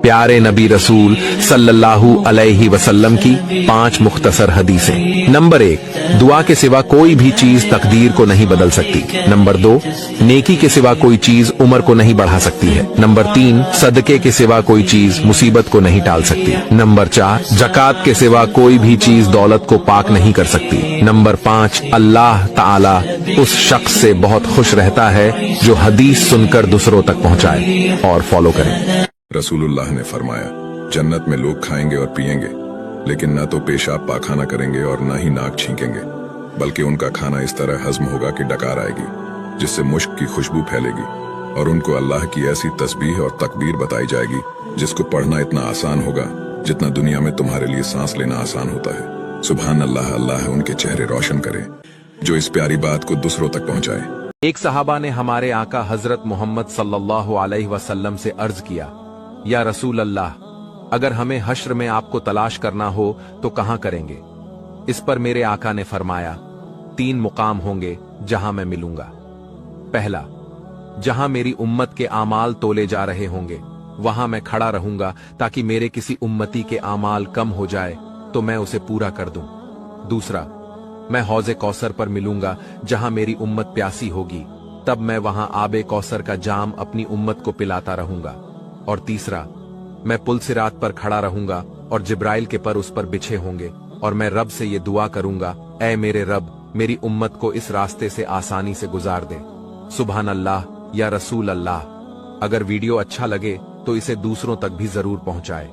प्यारे नबी रसूल सल्लल्लाहु अलैहि वसल्लम की 5 मुख्तसर हदीसें। नंबर 1, दुआ के सिवा कोई भी चीज तकदीर को नहीं बदल सकती। नंबर 2, नेकी के सिवा कोई चीज उम्र को नहीं बढ़ा सकती है। नंबर 3, सदके के सिवा कोई चीज मुसीबत को नहीं टाल सकती। नंबर 4, ज़कात के सिवा कोई भी चीज दौलत को पाक नहीं कर सकती। नंबर 5, अल्लाह ताला उस शख्स से बहुत खुश रहता है जो हदीस सुनकर दूसरों तक पहुंचाए और फॉलो करे। रसूलुल्लाह ने फरमाया, जन्नत में लोग खाएंगे और पिएंगे, लेकिन न तो पेशाब पाखाना करेंगे और न ही नाक छींकेंगे, बल्कि उनका खाना इस तरह हजम होगा कि डकार आएगी, जिससे मुश्क की खुशबू फैलेगी, और उनको अल्लाह की ऐसी तस्बीह और तकबीर बताई जाएगी जिसको पढ़ना इतना आसान होगा जितना दुनिया में तुम्हारे लिए सांस लेना आसान होता है। सुभान अल्लाह, अल्लाह उनके चेहरे रोशन करे जो इस प्यारी बात को दूसरों तक पहुंचाए। एक सहाबा ने हमारे आका हजरत मोहम्मद सल्लल्लाहु अलैहि वसल्लम से अर्ज किया, या रसूल अल्लाह, अगर हमें हश्र में आपको तलाश करना हो तो कहां करेंगे? इस पर मेरे आका ने फरमाया, 3 मुकाम होंगे जहां मैं मिलूंगा। पहला, जहां मेरी उम्मत के आमाल तोले जा रहे होंगे, वहां मैं खड़ा रहूंगा ताकि मेरे किसी उम्मती के आमाल कम हो जाए तो मैं उसे पूरा कर दूं। दूसरा, मैं हौज़े कौसर पर मिलूंगा जहां मेरी उम्मत प्यासी होगी, तब मैं वहां आबे कौसर का जाम अपनी उम्मत को पिलाता रहूंगा। और तीसरा, मैं पुल सिरात पर खड़ा रहूंगा और जिब्राइल के पर उस पर बिछे होंगे और मैं रब से ये दुआ करूंगा, ऐ मेरे रब, मेरी उम्मत को इस रास्ते से आसानी से गुजार दे। सुभान अल्लाह, या रसूल अल्लाह। अगर वीडियो अच्छा लगे तो इसे दूसरों तक भी जरूर पहुंचाए।